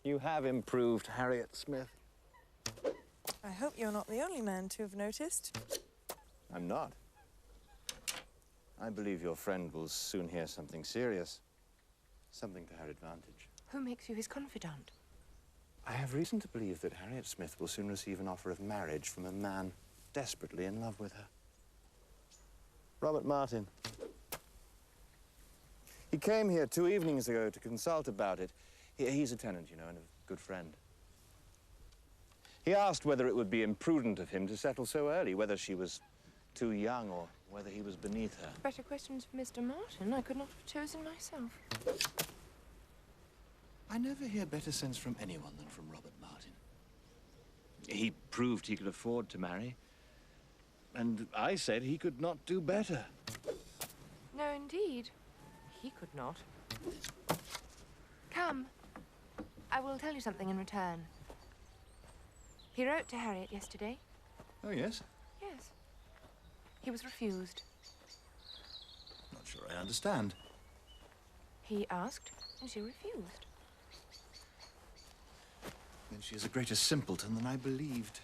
You have improved, Harriet Smith. I hope you're not the only man to have noticed. I'm not. I believe your friend will soon hear something serious. Something to her advantage. Who makes you his confidant? I have reason to believe that Harriet Smith will soon receive an offer of marriage from a man desperately in love with her. Robert Martin. He came here 2 evenings ago to consult about it. He's a tenant, you know, and a good friend. He asked whether it would be imprudent of him to settle so early, whether she was too young or whether he was beneath her. Better questions for Mr. Martin. I could not have chosen myself. I never hear better sense from anyone than from Robert Martin. He proved he could afford to marry, and I said he could not do better. No, indeed. He could not. Come. I will tell you something in return. He wrote to Harriet yesterday. Oh, yes? Yes. He was refused. Not sure I understand. He asked, and she refused. Then she is a greater simpleton than I believed.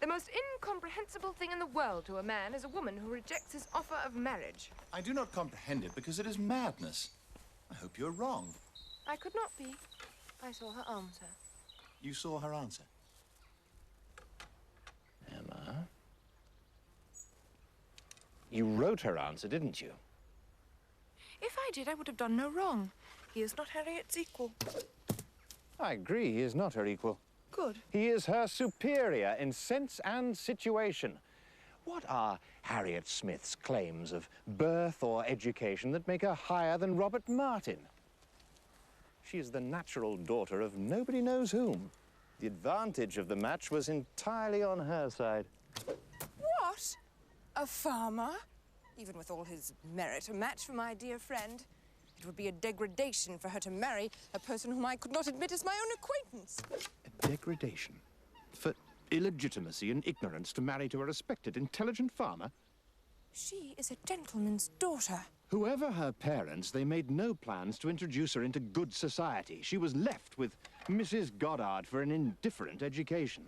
The most incomprehensible thing in the world to a man is a woman who rejects his offer of marriage. I do not comprehend it because it is madness. I hope you're wrong. I could not be. I saw her answer. You saw her answer? Emma? You wrote her answer, didn't you? If I did, I would have done no wrong. He is not Harriet's equal. I agree, he is not her equal. Good. He is her superior in sense and situation. What are Harriet Smith's claims of birth or education that make her higher than Robert Martin? She is the natural daughter of nobody knows whom. The advantage of the match was entirely on her side. What? A farmer? Even with all his merit, a match for my dear friend. It would be a degradation for her to marry a person whom I could not admit as my own acquaintance. A degradation? For illegitimacy and ignorance to marry to a respected, intelligent farmer? She is a gentleman's daughter. Whoever her parents, they made no plans to introduce her into good society. She was left with Mrs. Goddard for an indifferent education.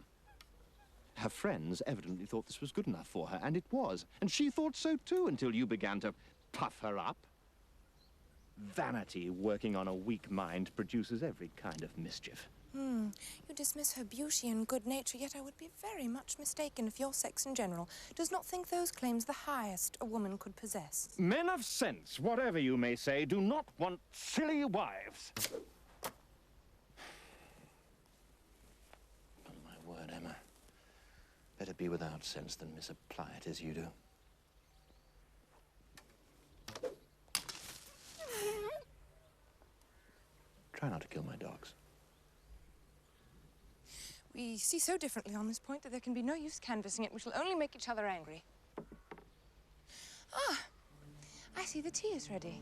Her friends evidently thought this was good enough for her, and it was. And she thought so too until you began to puff her up. Vanity working on a weak mind produces every kind of mischief. You dismiss her beauty and good nature, yet I would be very much mistaken if your sex in general does not think those claims the highest a woman could possess. Men of sense, whatever you may say, do not want silly wives. On my word, Emma. Better be without sense than misapply it as you do. Try not to kill my dogs. We see so differently on this point that there can be no use canvassing it. We shall only make each other angry. Ah, I see the tea is ready.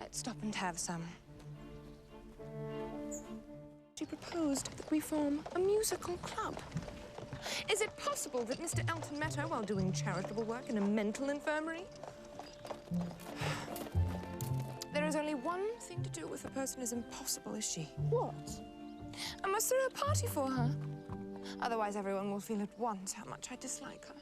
Let's stop and have some. She proposed that we form a musical club. Is it possible that Mr. Elton met her while doing charitable work in a mental infirmary? There is only one thing to do with a person as impossible as she. What? I must throw a party for her. Otherwise, everyone will feel at once how much I dislike her.